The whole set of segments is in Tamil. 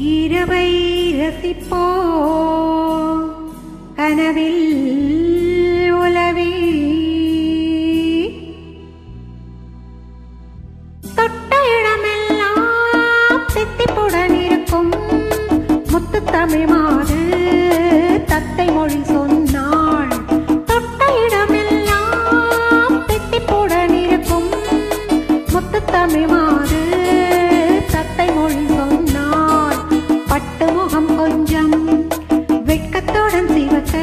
இரவை ரசிப்போம் கனவில் உலவி தொட்ட இடமெல்லாம் தித்திப்புடன் இருக்கும் முத்து தமிழ் மாது தத்தை மொழி சொன்னாள். தொட்ட இடமெல்லாம் தித்திப்புடன் இருக்கும் முத்து தமிழ் மாது தத்தை மொழி சொன்னாள். பட்டு முகம் கொஞ்சம் வெட்கத்துடன் சிவக்க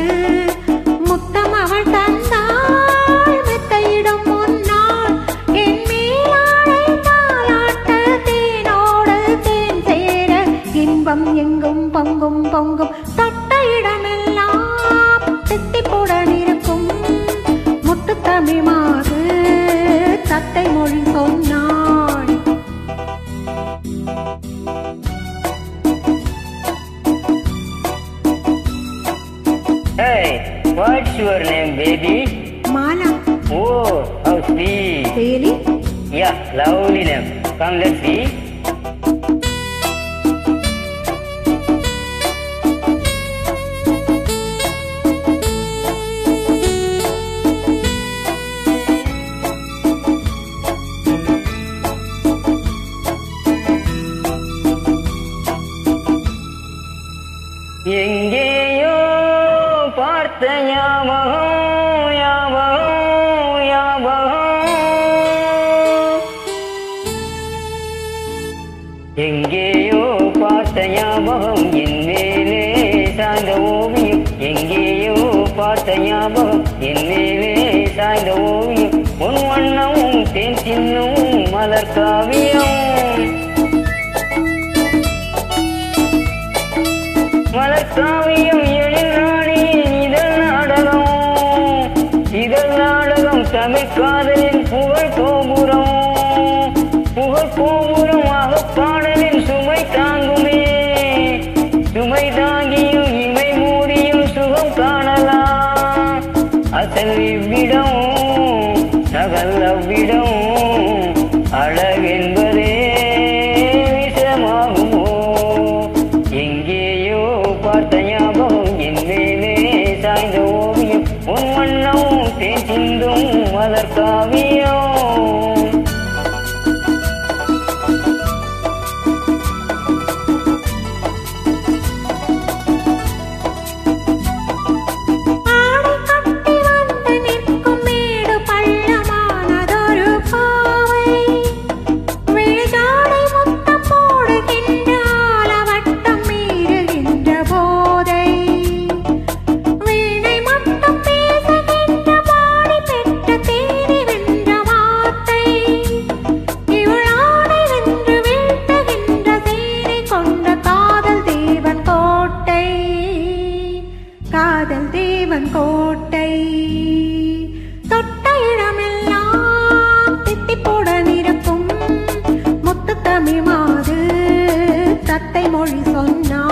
முத்தம் அவள் தந்தாள். மெத்தையிடம் முன்னாள் என் மேலாடை தாலாட்ட தேனோடு தேன் சேர இன்பம் எங்கும் பொங்கும் பொங்கும். தொட்ட இடமெல்லாம் தித்திப்புடன் இருக்கும் முத்து தமிழ் மாது தத்தை மொழி சொன்னாள். Hey, what's your name, baby? Mala. Oh, how sweet. Really? Yeah, lovely name. Come, let's see. எங்கேயோ பார்த்த ஞாபகம் ஞாபகம் ஞாபகம். எங்கேயோ பார்த்த ஞாபகம் என் மேலே சாய்ந்த ஓவியம். எங்கேயோ பார்த்த ஞாபகம் என் மேலே சாய்ந்த ஓவியம். உன் வண்ணமும் தேன் சின்னும் மலர் காவியம். மலர்காவியம் எழில் ராணியின் இதழ் நாடகம். இதழ் நாடகம் தமிழ் காதலின் புகழ் கோபுரம். புகழ் கோபுரம் அகப்பாடலின் சுமை தாங்குமே. சுமை தாங்கியும் இமை மூடியும் சுகம் காணலாம். அசல் இவ்விடம் நகல் அவ்விடம் அழகென்பதே விஷமாகுமோ. எங்கேயோ பார்த்த ஞாபகம் என் மேலே சாய்ந்த ஓவியம். உன் வண்ணம் தேன் சிந்தும் மலர் காவியம். காதல் தேவன் கோட்டை. தொட்ட இடமெல்லாம் தித்திப்புடன் இருக்கும் முத்து தமிழ் மாது தத்தை மொழி சொன்னாள்.